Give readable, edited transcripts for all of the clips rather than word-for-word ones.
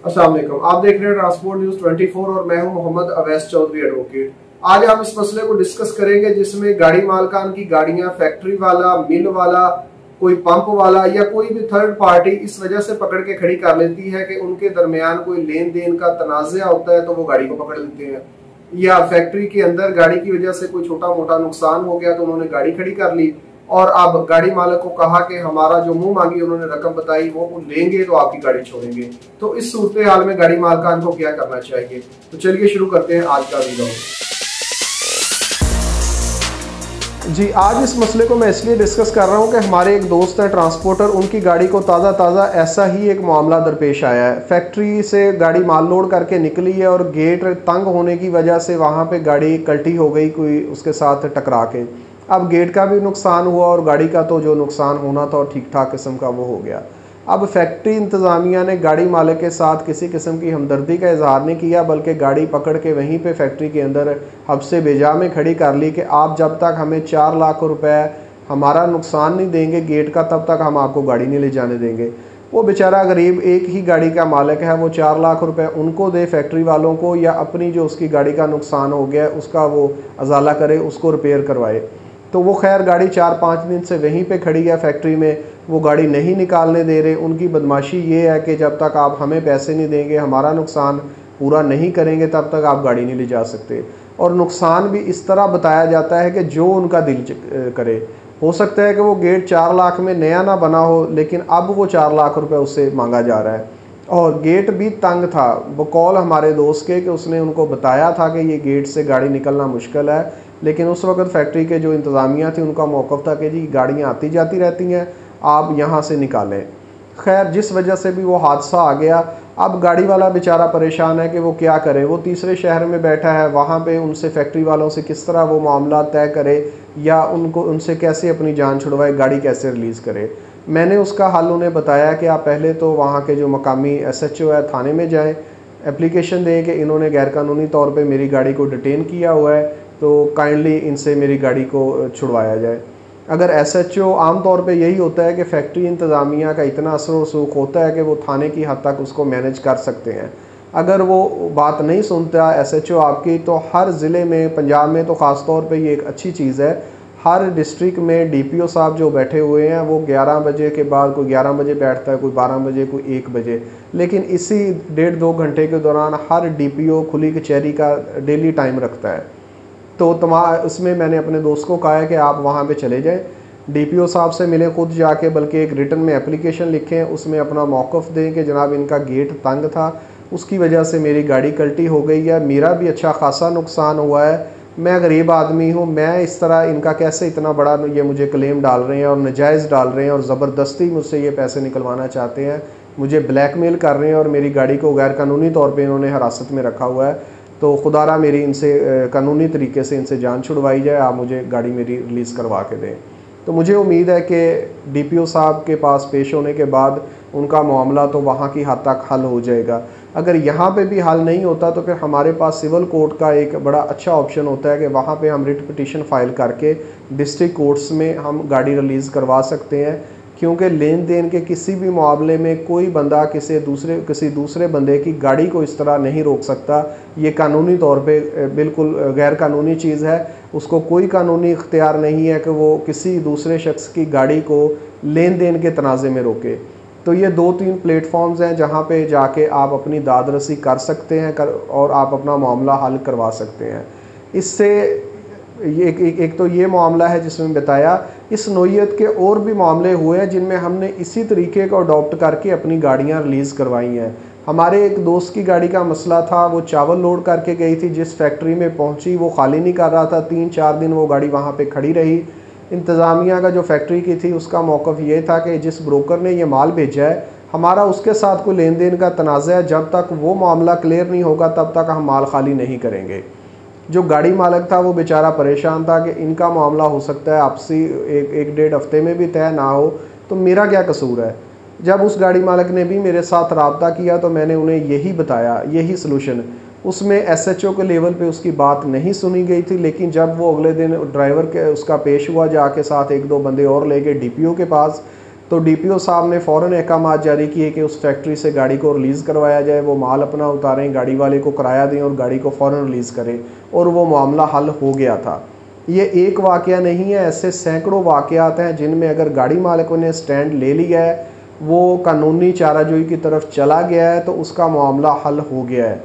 अस्सलाम वालेकुम। आप देख रहे हैं ट्रांसपोर्ट न्यूज 24 और मैं हूं मोहम्मद अवैस चौधरी एडवोकेट। आज हम इस मसले को डिस्कस करेंगे जिसमें गाड़ी मालकान की गाड़ियां फैक्ट्री वाला, मिल वाला, कोई पंप वाला या कोई भी थर्ड पार्टी इस वजह से पकड़ के खड़ी कर लेती है कि उनके दरमियान कोई लेन देन का तनाज़ा होता है तो वो गाड़ी को पकड़ लेते हैं, या फैक्ट्री के अंदर गाड़ी की वजह से कोई छोटा मोटा नुकसान हो गया तो उन्होंने गाड़ी खड़ी कर ली और अब गाड़ी मालिक को कहा कि हमारा जो मुंह मांगी उन्होंने रकम बताई वो लेंगे तो आपकी गाड़ी छोड़ेंगे। तो इस सूरत हाल में गाड़ी मालकान को क्या करना चाहिए? तो चलिए शुरू करते हैं आज का वीडियो। जी, आज इस मसले को मैं इसलिए डिस्कस कर रहा हूं कि हमारे एक दोस्त हैं ट्रांसपोर्टर, उनकी गाड़ी को ताज़ा ऐसा ही एक मामला दरपेश आया है। फैक्ट्री से गाड़ी माल लोड करके निकली है और गेट तंग होने की वजह से वहां पे गाड़ी कल्टी हो गई कोई उसके साथ टकरा के। अब गेट का भी नुकसान हुआ और गाड़ी का तो जो नुकसान होना था और ठीक ठाक किस्म का वो हो गया। अब फैक्ट्री इंतज़ामिया ने गाड़ी मालिक के साथ किसी किस्म की हमदर्दी का इजहार नहीं किया, बल्कि गाड़ी पकड़ के वहीं पे फैक्ट्री के अंदर हब्से बेजा में खड़ी कर ली कि आप जब तक हमें 4 लाख रुपए हमारा नुकसान नहीं देंगे गेट का, तब तक हम आपको गाड़ी नहीं ले जाने देंगे। वो बेचारा गरीब एक ही गाड़ी का मालिक है, वो 4 लाख रुपए उनको दे फैक्ट्री वालों को, या अपनी जो उसकी गाड़ी का नुकसान हो गया उसका वो अजाला करे, उसको रिपेयर करवाए। तो वो खैर गाड़ी 4-5 दिन से वहीं पे खड़ी है फैक्ट्री में, वो गाड़ी नहीं निकालने दे रहे। उनकी बदमाशी ये है कि जब तक आप हमें पैसे नहीं देंगे, हमारा नुकसान पूरा नहीं करेंगे, तब तक आप गाड़ी नहीं ले जा सकते। और नुकसान भी इस तरह बताया जाता है कि जो उनका दिल करे। हो सकता है कि वो गेट 4 लाख में नया ना बना हो, लेकिन अब वो 4 लाख रुपए उससे मांगा जा रहा है। और गेट भी तंग था, बकौल हमारे दोस्त के कि उसने उनको बताया था कि ये गेट से गाड़ी निकलना मुश्किल है, लेकिन उस वक्त फैक्ट्री के जो इंतज़ामिया थी उनका मौक़िफ़ था कि जी गाड़ियाँ आती जाती रहती हैं, आप यहाँ से निकालें। खैर जिस वजह से भी वो हादसा आ गया, अब गाड़ी वाला बेचारा परेशान है कि वो क्या करे। वो तीसरे शहर में बैठा है, वहाँ पे उनसे फैक्ट्री वालों से किस तरह वो मामला तय करे या उनसे कैसे अपनी जान छुड़वाए, गाड़ी कैसे रिलीज़ करे। मैंने उसका हल उन्हें बताया कि आप पहले तो वहाँ के जो मकामी SHO है थाने में जाएँ, एप्लीकेशन दें कि इन्होंने गैरकानूनी तौर पर मेरी गाड़ी को डिटेन किया हुआ है, तो काइंडली इनसे मेरी गाड़ी को छुड़वाया जाए। अगर SHO आम तौर पे यही होता है कि फैक्ट्री इंतज़ामिया का इतना असर व रसूख होता है कि वो थाने की हद तक उसको मैनेज कर सकते हैं। अगर वो बात नहीं सुनता SHO आपकी, तो हर ज़िले में, पंजाब में तो ख़ास तौर पे ये एक अच्छी चीज़ है, हर डिस्ट्रिक्ट में DPO साहब जो बैठे हुए हैं वो 11 बजे के बाद, कोई 11 बजे बैठता है, कोई 12 बजे, कोई 1 बजे, लेकिन इसी 1.5-2 घंटे के दौरान हर DPO खुली कचहरी का डेली टाइम रखता है। तो उसमें मैंने अपने दोस्त को कहा है कि आप वहाँ पे चले जाएं, DPO साहब से मिलें खुद जाके, बल्कि एक रिटन में एप्लीकेशन लिखें, उसमें अपना मौक़िफ़ दें कि जनाब इनका गेट तंग था, उसकी वजह से मेरी गाड़ी कल्टी हो गई है, मेरा भी अच्छा खासा नुकसान हुआ है, मैं गरीब आदमी हूँ, मैं इस तरह इनका कैसे इतना बड़ा ये मुझे क्लेम डाल रहे हैं और नाजायज़ डाल रहे हैं और ज़बरदस्ती मुझसे ये पैसे निकलवाना चाहते हैं, मुझे ब्लैकमेल कर रहे हैं और मेरी गाड़ी को गैर कानूनी तौर पर इन्होंने हिरासत में रखा हुआ है। तो खुदारा मेरी इनसे कानूनी तरीके से इनसे जान छुड़वाई जाए, आप मुझे गाड़ी मेरी रिलीज़ करवा के दें। तो मुझे उम्मीद है कि DPO साहब के पास पेश होने के बाद उनका मामला तो वहाँ की हद तक हल हो जाएगा। अगर यहाँ पे भी हल नहीं होता तो फिर हमारे पास सिविल कोर्ट का एक बड़ा अच्छा ऑप्शन होता है कि वहाँ पे हम रिट पिटीशन फ़ाइल करके डिस्ट्रिक्ट कोर्ट्स में हम गाड़ी रिलीज़ करवा सकते हैं, क्योंकि लेन देन के किसी भी मामले में कोई बंदा किसी दूसरे बंदे की गाड़ी को इस तरह नहीं रोक सकता। ये कानूनी तौर पे बिल्कुल गैर कानूनी चीज़ है। उसको कोई कानूनी इख्तियार नहीं है कि वो किसी दूसरे शख्स की गाड़ी को लेन देन के तनाज़े में रोके। तो ये 2-3 प्लेटफॉर्म्स हैं जहाँ पे जाके आप अपनी दाद रसी कर सकते हैं और आप अपना मामला हल करवा सकते हैं। इससे एक तो ये मामला है जिसमें बताया, इस नोयत के और भी मामले हुए हैं जिनमें हमने इसी तरीके को अडॉप्ट करके अपनी गाड़ियां रिलीज़ करवाई हैं। हमारे एक दोस्त की गाड़ी का मसला था, वो चावल लोड करके गई थी, जिस फैक्ट्री में पहुंची वो खाली नहीं कर रहा था, 3-4 दिन वो गाड़ी वहां पे खड़ी रही। इंतज़ामिया का जो फैक्ट्री की थी उसका मौक़िफ़ ये था कि जिस ब्रोकर ने ये माल भेजा है हमारा उसके साथ कोई लेन देन का तनाज़ा है, जब तक वो मामला क्लियर नहीं होगा तब तक हम माल खाली नहीं करेंगे। जो गाड़ी मालिक था वो बेचारा परेशान था कि इनका मामला हो सकता है आपसी 1-1.5 हफ्ते में भी तय ना हो, तो मेरा क्या कसूर है। जब उस गाड़ी मालिक ने भी मेरे साथ रब्ता किया तो मैंने उन्हें यही बताया, यही सलूशन। उसमें SHO के लेवल पे उसकी बात नहीं सुनी गई थी, लेकिन जब वो अगले दिन ड्राइवर के उसका पेश हुआ जाके साथ 1-2 बंदे और ले गए DPO के पास, तो डीपीओ साहब ने फ़ौरन अहकामात जारी किए कि उस फैक्ट्री से गाड़ी को रिलीज़ करवाया जाए, वो माल अपना उतारें, गाड़ी वाले को किराया दें और गाड़ी को फ़ौरन रिलीज़ करें, और वो मामला हल हो गया था। ये एक वाक़या नहीं है, ऐसे सैकड़ों वाक़यात हैं जिनमें अगर गाड़ी मालिकों ने स्टैंड ले लिया है, वो कानूनी चाराजोई की तरफ चला गया है, तो उसका मामला हल हो गया है।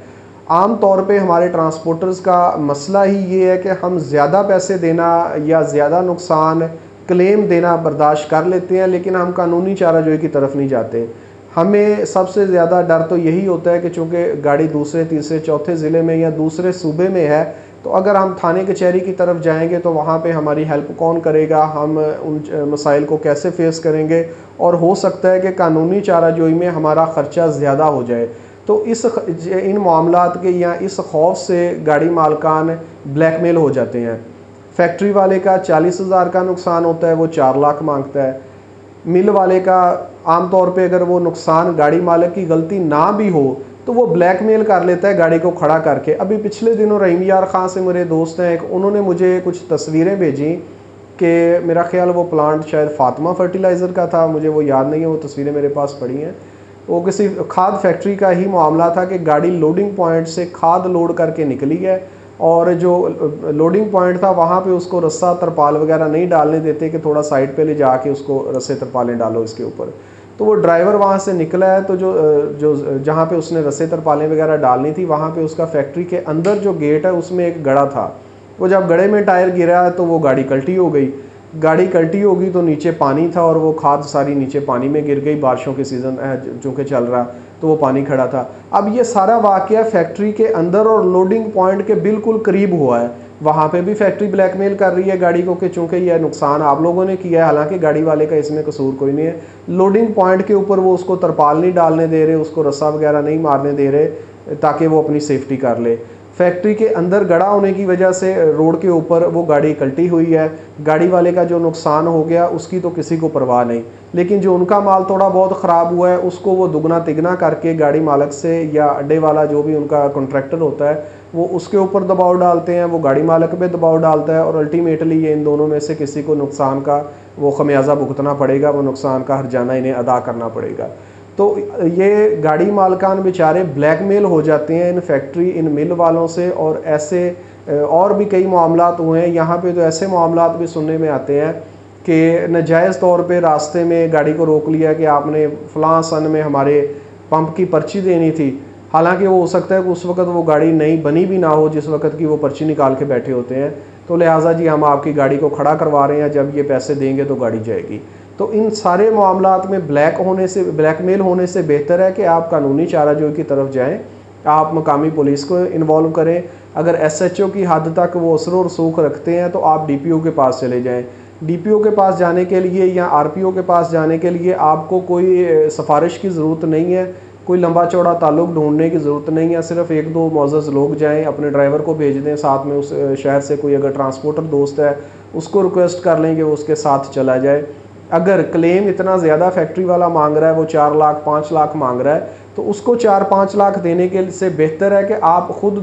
आम तौर पे हमारे ट्रांसपोर्टर्स का मसला ही ये है कि हम ज़्यादा पैसे देना या ज़्यादा नुकसान क्लेम देना बर्दाश्त कर लेते हैं, लेकिन हम कानूनी चाराजोई की तरफ नहीं जाते। हमें सबसे ज़्यादा डर तो यही होता है कि चूँकि गाड़ी दूसरे तीसरे चौथे ज़िले में या दूसरे सूबे में है, तो अगर हम थाने कचहरी की तरफ जाएंगे तो वहाँ पे हमारी हेल्प कौन करेगा, हम उन मसाइल को कैसे फेस करेंगे, और हो सकता है कि कानूनी चाराजोई में हमारा ख़र्चा ज़्यादा हो जाए। तो इन मामलात के या इस खौफ से गाड़ी मालकान ब्लैकमेल हो जाते हैं। फैक्ट्री वाले का 40,000 का नुकसान होता है, वो 4 लाख मांगता है। मिल वाले का आम तौर पे अगर वो नुकसान गाड़ी मालिक की गलती ना भी हो तो वो ब्लैकमेल कर लेता है गाड़ी को खड़ा करके। अभी पिछले दिनों रहीम यार ख़ान से मेरे दोस्त हैं, उन्होंने मुझे कुछ तस्वीरें भेजी कि मेरा ख्याल वो प्लांट शायद फातिमा फर्टिलाइज़र का था, मुझे वो याद नहीं है, वो तस्वीरें मेरे पास पड़ी हैं। वो किसी खाद फैक्ट्री का ही मामला था कि गाड़ी लोडिंग पॉइंट से खाद लोड करके निकली है, और जो लोडिंग पॉइंट था वहाँ पे उसको रस्सा तरपाल वगैरह नहीं डालने देते कि थोड़ा साइड पे ले जाके उसको रस्से तरपालें डालो इसके ऊपर। तो वो ड्राइवर वहाँ से निकला है, तो जो जहाँ पे उसने रस्से तरपालें वगैरह डालनी थी, वहाँ पे उसका फैक्ट्री के अंदर जो गेट है उसमें एक गड़ा था। वो जब गड़े में टायर गिरा तो वो गाड़ी कल्टी हो गई। गाड़ी कल्टी होगी तो नीचे पानी था और वो खाद सारी नीचे पानी में गिर गई। बारिशों के सीज़न चूँकि चल रहा तो वो पानी खड़ा था। अब ये सारा वाक़या फैक्ट्री के अंदर और लोडिंग पॉइंट के बिल्कुल करीब हुआ है। वहाँ पे भी फैक्ट्री ब्लैकमेल कर रही है गाड़ी को कि चूँकि यह नुकसान आप लोगों ने किया है, हालांकि गाड़ी वाले का इसमें कसूर कोई नहीं है। लोडिंग पॉइंट के ऊपर वो उसको तरपाल नहीं डालने दे रहे, उसको रस्सा वगैरह नहीं मारने दे रहे ताकि वो अपनी सेफ्टी कर ले। फैक्ट्री के अंदर गड़ा होने की वजह से रोड के ऊपर वो गाड़ी कल्टी हुई है। गाड़ी वाले का जो नुकसान हो गया उसकी तो किसी को परवाह नहीं, लेकिन जो उनका माल थोड़ा बहुत ख़राब हुआ है उसको वो दुगना तिगना करके गाड़ी मालिक से या अड्डे वाला जो भी उनका कॉन्ट्रैक्टर होता है वो उसके ऊपर दबाव डालते हैं, वो गाड़ी मालिक पे दबाव डालता है, और अल्टीमेटली ये इन दोनों में से किसी को नुकसान का वो खमियाजा भुगतना पड़ेगा, वो नुकसान का हर्जाना इन्हें अदा करना पड़ेगा। तो ये गाड़ी मालकान बेचारे ब्लैकमेल हो जाते हैं इन फैक्ट्री इन मिल वालों से। और ऐसे और भी कई मामलात हुए हैं यहाँ पे, तो ऐसे मामलात भी सुनने में आते हैं कि नाजायज़ तौर पे रास्ते में गाड़ी को रोक लिया कि आपने फ़लाँ सन में हमारे पंप की पर्ची देनी थी, हालांकि वो हो सकता है कि उस वक्त वो गाड़ी नई बनी भी ना हो जिस वक्त की वो पर्ची निकाल के बैठे होते हैं। तो लिहाजा जी हम आपकी गाड़ी को खड़ा करवा रहे हैं, जब ये पैसे देंगे तो गाड़ी जाएगी। तो इन सारे मामलात में ब्लैकमेल होने से बेहतर है कि आप कानूनी चाराजोई की तरफ जाएं, आप मकामी पुलिस को इन्वॉल्व करें। अगर SHO की हद तक वो असर और रसूख रखते हैं तो आप DPO के पास चले जाएं। DPO के पास जाने के लिए या RPO के पास जाने के लिए आपको कोई सिफारिश की ज़रूरत नहीं है, कोई लंबा चौड़ा ताल्लुक़ ढूंढने की ज़रूरत नहीं है। सिर्फ 1-2 मोअज़्ज़ज़ लोग जाएं, अपने ड्राइवर को भेज दें, साथ में उस शहर से कोई अगर ट्रांसपोर्टर दोस्त है उसको रिक्वेस्ट कर लें कि वो उसके साथ चला जाए। अगर क्लेम इतना ज़्यादा फैक्ट्री वाला मांग रहा है, वो 4 लाख 5 लाख मांग रहा है, तो उसको 4-5 लाख देने के से बेहतर है कि आप खुद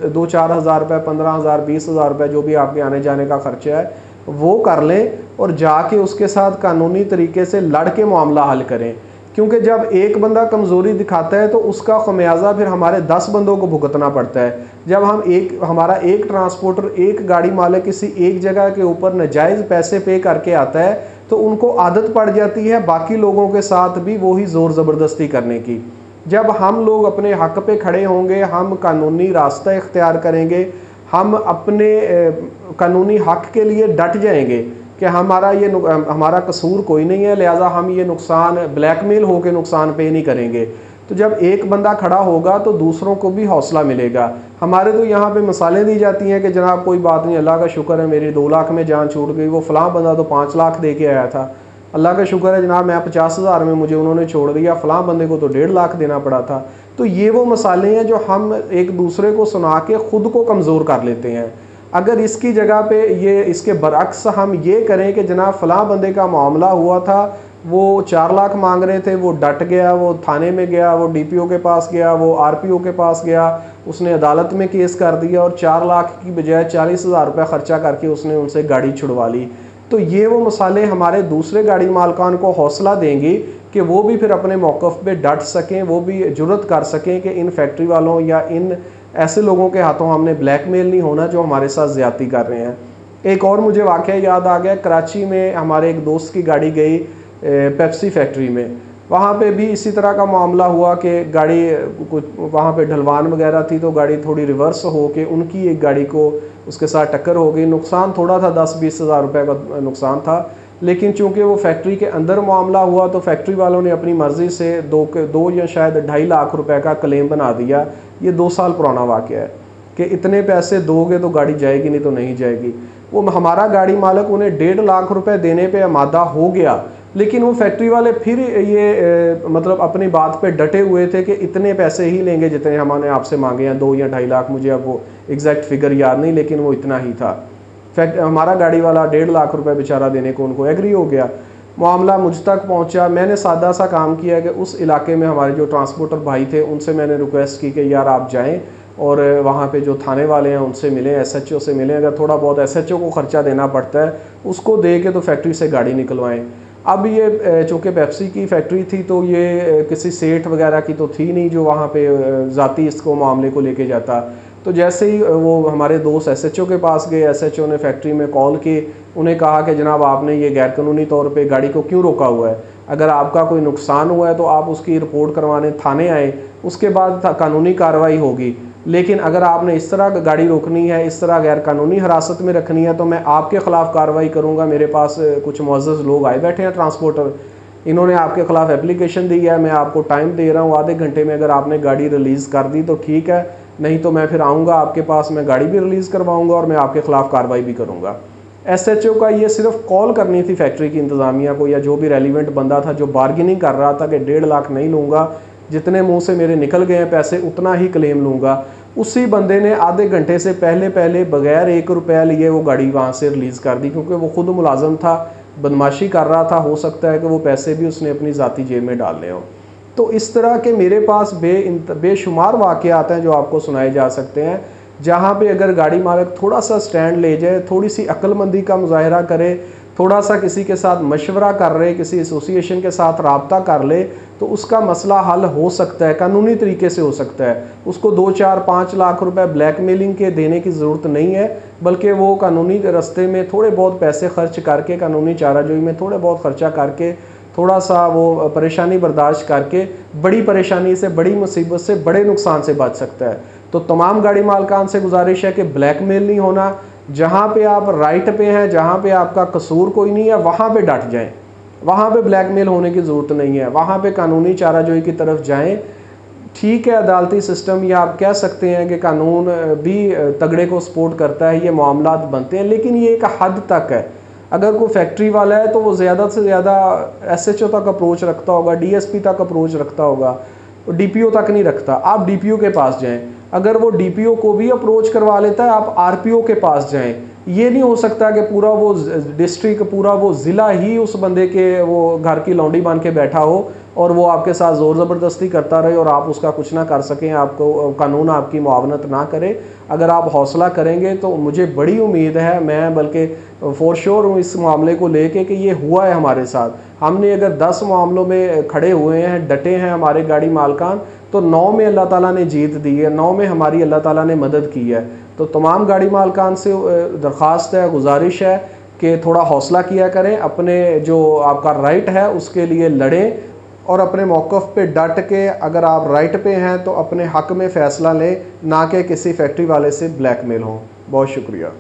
2-4 हज़ार रुपये, 15,000, 20,000 रुपये जो भी आपके आने जाने का खर्चा है वो कर लें और जाके उसके साथ कानूनी तरीके से लड़ के मामला हल करें। क्योंकि जब एक बंदा कमज़ोरी दिखाता है तो उसका खमियाजा फिर हमारे 10 बंदों को भुगतना पड़ता है। जब हमारा एक ट्रांसपोर्टर एक गाड़ी मालिक किसी एक जगह के ऊपर नाजायज़ पैसे पे करके आता है तो उनको आदत पड़ जाती है बाकी लोगों के साथ भी वही ज़ोर ज़बरदस्ती करने की। जब हम लोग अपने हक़ पे खड़े होंगे, हम कानूनी रास्ता इख्तियार करेंगे, हम अपने कानूनी हक़ के लिए डट जाएंगे कि हमारा कसूर कोई नहीं है, लिहाजा हम ये नुकसान ब्लैकमेल हो के नुकसान पे नहीं करेंगे। तो जब एक बंदा खड़ा होगा तो दूसरों को भी हौसला मिलेगा। हमारे तो यहाँ पे मिसालें दी जाती हैं कि जनाब कोई बात नहीं, अल्लाह का शुक्र है मेरी 2 लाख में जान छूट गई, वो फ़लाँ बंदा तो 5 लाख दे के आया था, अल्लाह का शुक्र है जनाब मैं 50,000 में मुझे उन्होंने छोड़ दिया, फ़लाँ बंदे को तो 1.5 लाख देना पड़ा था। तो ये वो मसाले हैं जो हम एक दूसरे को सुना के ख़ुद को कमज़ोर कर लेते हैं। अगर इसकी जगह पे इसके बरअक्स हम ये करें कि जनाब फ़लाँ बंदे का मामला हुआ था, वो 4 लाख मांग रहे थे, वो डट गया, वो थाने में गया, वो DPO के पास गया, वो RPO के पास गया, उसने अदालत में केस कर दिया और 4 लाख की बजाय 40,000 रुपये ख़र्चा करके उसने उनसे गाड़ी छुड़वा ली। तो ये वो मिसालें हमारे दूसरे गाड़ी मालकान को हौसला देंगी कि वो भी फिर अपने मौक़िफ़ पे डट सकें, वो भी जुर्रत कर सकें कि इन फैक्ट्री वालों या इन ऐसे लोगों के हाथों हमने ब्लैकमेल नहीं होना जो हमारे साथ ज़्यादती कर रहे हैं। एक और मुझे वाक़या याद आ गया, कराची में हमारे एक दोस्त की गाड़ी गई पेप्सी फैक्ट्री में। वहाँ पे भी इसी तरह का मामला हुआ कि गाड़ी कुछ वहाँ पे ढलवान वगैरह थी, तो गाड़ी थोड़ी रिवर्स हो के उनकी एक गाड़ी को उसके साथ टक्कर हो गई। नुकसान थोड़ा था, 10-20 हज़ार रुपये का नुकसान था, लेकिन चूंकि वो फैक्ट्री के अंदर मामला हुआ तो फैक्ट्री वालों ने अपनी मर्ज़ी से दो या शायद 2.5 लाख रुपए का क्लेम बना दिया। ये 2 साल पुराना वाक़या है कि इतने पैसे दोगे तो गाड़ी जाएगी, नहीं तो नहीं जाएगी। वो हमारा गाड़ी मालिक उन्हें 1.5 लाख रुपए देने पे आमादा हो गया, लेकिन वो फैक्ट्री वाले फिर ये मतलब अपनी बात पे डटे हुए थे कि इतने पैसे ही लेंगे जितने हमने आपसे मांगे हैं, 2 या 2.5 लाख, मुझे अब वो एग्जैक्ट फिगर याद नहीं, लेकिन वो इतना ही था। हमारा गाड़ी वाला 1.5 लाख रुपए बेचारा देने को उनको एग्री हो गया। मामला मुझ तक पहुंचा। मैंने सादा सा काम किया कि उस इलाके में हमारे जो ट्रांसपोर्टर भाई थे उनसे मैंने रिक्वेस्ट की कि यार आप जाएं और वहाँ पे जो थाने वाले हैं उनसे मिलें, एसएचओ से मिलें। अगर थोड़ा बहुत एसएचओ को ख़र्चा देना पड़ता है उसको दे के तो फैक्ट्री से गाड़ी निकलवाएं। अब ये चूँकि पेप्सी की फैक्ट्री थी तो ये किसी सेठ वगैरह की तो थी नहीं जो वहाँ पे ज़ाती इसको मामले को लेके जाता। तो जैसे ही वो हमारे दोस्त एसएचओ के पास गए, एसएचओ ने फैक्ट्री में कॉल की, उन्हें कहा कि जनाब आपने ये गैरकानूनी तौर पे गाड़ी को क्यों रोका हुआ है, अगर आपका कोई नुकसान हुआ है तो आप उसकी रिपोर्ट करवाने थाने आए, उसके बाद कानूनी कार्रवाई होगी। लेकिन अगर आपने इस तरह गाड़ी रोकनी है, इस तरह गैर कानूनी हिरासत में रखनी है तो मैं आपके ख़िलाफ़ कार्रवाई करूँगा। मेरे पास कुछ मुअज़्ज़ज़ लोग आए बैठे हैं ट्रांसपोर्टर, इन्होंने आपके ख़िलाफ़ एप्लीकेशन दी है, मैं आपको टाइम दे रहा हूँ, आधे घंटे में अगर आपने गाड़ी रिलीज़ कर दी तो ठीक है, नहीं तो मैं फिर आऊँगा आपके पास, मैं गाड़ी भी रिलीज़ करवाऊँगा और मैं आपके ख़िलाफ़ कार्रवाई भी करूँगा। एसएचओ का ये सिर्फ कॉल करनी थी फैक्ट्री की इंतज़ामिया को या जो भी रेलिवेंट बंदा था जो बार्गेनिंग कर रहा था कि 1.5 लाख नहीं लूँगा, जितने मुँह से मेरे निकल गए हैं पैसे उतना ही क्लेम लूँगा। उसी बंदे ने आधे घंटे से पहले बगैर 1 रुपया लिए वो गाड़ी वहाँ से रिलीज़ कर दी, क्योंकि वो खुद मुलाजम था, बदमाशी कर रहा था, हो सकता है कि वो पैसे भी उसने अपनी ज़ाती जेब में डालने हों। तो इस तरह के मेरे पास बेशुमार वाक़यात हैं जो आपको सुनाए जा सकते हैं, जहाँ पे अगर गाड़ी मालिक थोड़ा सा स्टैंड ले जाए, थोड़ी सी अक्लमंदी का मुजाहरा करे, थोड़ा सा किसी के साथ मशवरा कर रहे, किसी एसोसिएशन के साथ राब्ता कर ले, तो उसका मसला हल हो सकता है, कानूनी तरीके से हो सकता है। उसको 2, 4, 5 लाख रुपए ब्लैकमेलिंग के देने की ज़रूरत नहीं है, बल्कि वो कानूनी रास्ते में थोड़े बहुत पैसे खर्च करके, कानूनी चाराजोई में थोड़े बहुत खर्चा करके, थोड़ा सा वो परेशानी बर्दाश्त करके बड़ी परेशानी से, बड़ी मुसीबत से, बड़े नुकसान से बच सकता है। तो तमाम गाड़ी मालकान से गुजारिश है कि ब्लैकमेल नहीं होना, जहाँ पे आप राइट पे हैं, जहाँ पे आपका कसूर कोई नहीं है, वहाँ पे डट जाएं, वहाँ पे ब्लैकमेल होने की ज़रूरत नहीं है, वहाँ पे कानूनी चाराजोई की तरफ जाएं। ठीक है, अदालती सिस्टम या आप कह सकते हैं कि कानून भी तगड़े को सपोर्ट करता है, ये मामलात बनते हैं, लेकिन ये एक हद तक है। अगर कोई फैक्ट्री वाला है तो वो ज़्यादा से ज़्यादा एसएचओ तक अप्रोच रखता होगा, डीएसपी तक अप्रोच रखता होगा, डीपीओ तक नहीं रखता। आप डीपीओ के पास जाएं, अगर वो डीपीओ को भी अप्रोच करवा लेता है आप आरपीओ के पास जाएं। ये नहीं हो सकता कि पूरा वो डिस्ट्रिक्ट, पूरा वो ज़िला ही उस बंदे के वो घर की लौंडी बांध के बैठा हो और वो आपके साथ ज़ोर ज़बरदस्ती करता रहे और आप उसका कुछ ना कर सकें, आपको कानून आपकी मुआवनत ना करे। अगर आप हौसला करेंगे तो मुझे बड़ी उम्मीद है, मैं बल्कि फॉर श्योर हूँ इस मामले को लेके कि ये हुआ है हमारे साथ। हमने अगर 10 मामलों में खड़े हुए हैं, डटे हैं हमारे गाड़ी मालकान, तो 9 में अल्लाह ताला ने जीत दी है, 9 में हमारी अल्लाह ताला ने मदद की है। तो तमाम गाड़ी मालकान से दरख्वास्त है, गुजारिश है कि थोड़ा हौसला किया करें, अपने जो आपका राइट है उसके लिए लड़ें और अपने मौक़िफ़ पे डट के, अगर आप राइट पे हैं तो अपने हक़ में फ़ैसला लें, ना कि किसी फैक्ट्री वाले से ब्लैकमेल हों। बहुत शुक्रिया।